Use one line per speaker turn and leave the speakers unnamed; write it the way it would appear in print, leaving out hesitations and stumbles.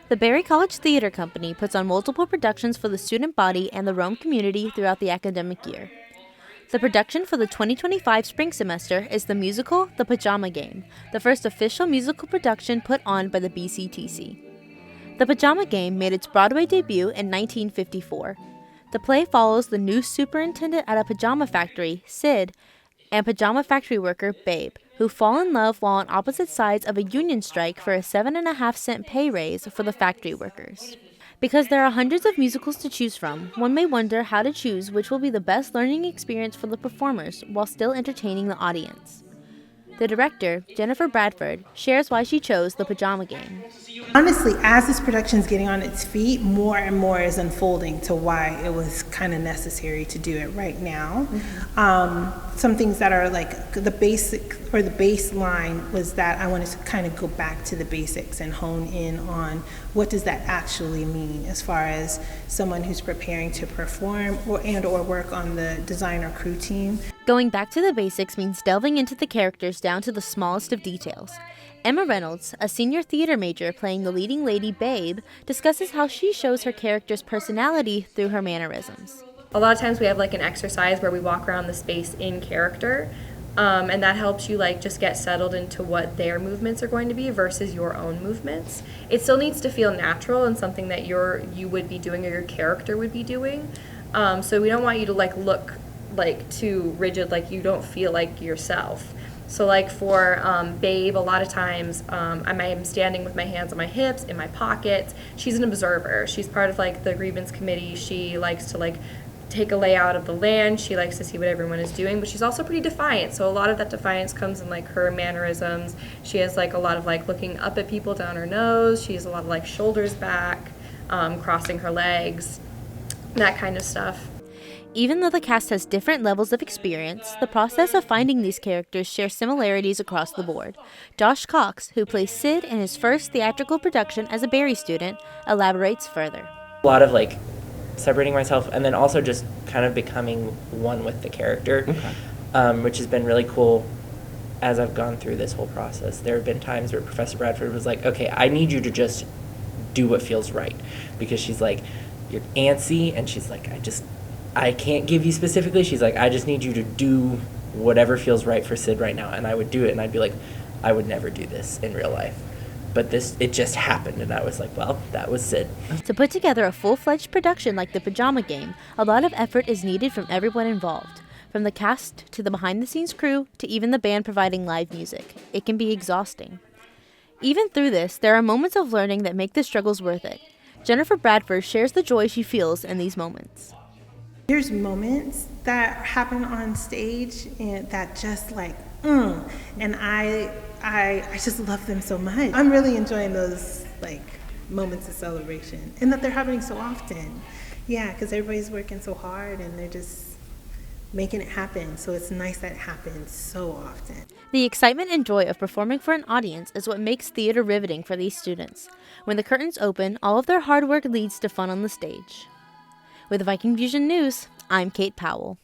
The Berry College Theater Company puts on multiple productions for the student body and the Rome community throughout the academic year. The production for the 2025 spring semester is the musical The Pajama Game, the first official musical production put on by the BCTC. The Pajama Game made its Broadway debut in 1954. The play follows the new superintendent at a pajama factory, Sid, and pajama factory worker, Babe, who fall in love while on opposite sides of a union strike for a 7.5-cent pay raise for the factory workers. Because there are hundreds of musicals to choose from, one may wonder how to choose which will be the best learning experience for the performers while still entertaining the audience. The director, Jennifer Bradford, shares why she chose The Pajama Game.
Honestly, as this production is getting on its feet, more and more is unfolding to why it was kind of necessary to do it right now. Some things that are like the basic or the baseline was that I wanted to kind of go back to the basics and hone in on what does that actually mean as far as someone who's preparing to perform or work on the design or crew team.
Going back to the basics means delving into the characters down to the smallest of details. Emma Reynolds, a senior theater major playing the leading lady Babe, discusses how she shows her character's personality through her mannerisms.
A lot of times we have like an exercise where we walk around the space in character, and that helps you like just get settled into what their movements are going to be versus your own movements. It still needs to feel natural and something that you would be doing or your character would be doing. So we don't want you to like look like too rigid, like you don't feel like yourself. So like for Babe, a lot of times I'm standing with my hands on my hips, in my pockets. She's an observer. She's part of like the grievance committee. She likes to like take a layout of the land. She likes to see what everyone is doing, but she's also pretty defiant. So a lot of that defiance comes in like her mannerisms. She has like a lot of like looking up at people down her nose. She has a lot of like shoulders back, crossing her legs, that kind of stuff.
Even though the cast has different levels of experience, the process of finding these characters shares similarities across the board. Josh Cox, who plays Sid in his first theatrical production as a Berry student, elaborates further.
A lot of like separating myself and then also just kind of becoming one with the character, which has been really cool as I've gone through this whole process. There have been times where Professor Bradford was like, okay, I need you to just do what feels right, because she's like, you're antsy, and she's like, I can't give you specifically. She's like, I just need you to do whatever feels right for Sid right now. And I would do it, and I'd be like, I would never do this in real life. But it just happened, and I was like, well, that was Sid.
To put together a full-fledged production like The Pajama Game, a lot of effort is needed from everyone involved. From the cast to the behind-the-scenes crew to even the band providing live music. It can be exhausting. Even through this, there are moments of learning that make the struggles worth it. Jennifer Bradford shares the joy she feels in these moments.
There's moments that happen on stage and that just like, and I just love them so much. I'm really enjoying those like moments of celebration, and that they're happening so often. Yeah, because everybody's working so hard and they're just making it happen. So it's nice that it happens so often.
The excitement and joy of performing for an audience is what makes theater riveting for these students. When the curtains open, all of their hard work leads to fun on the stage. With Viking Fusion News, I'm Kate Powell.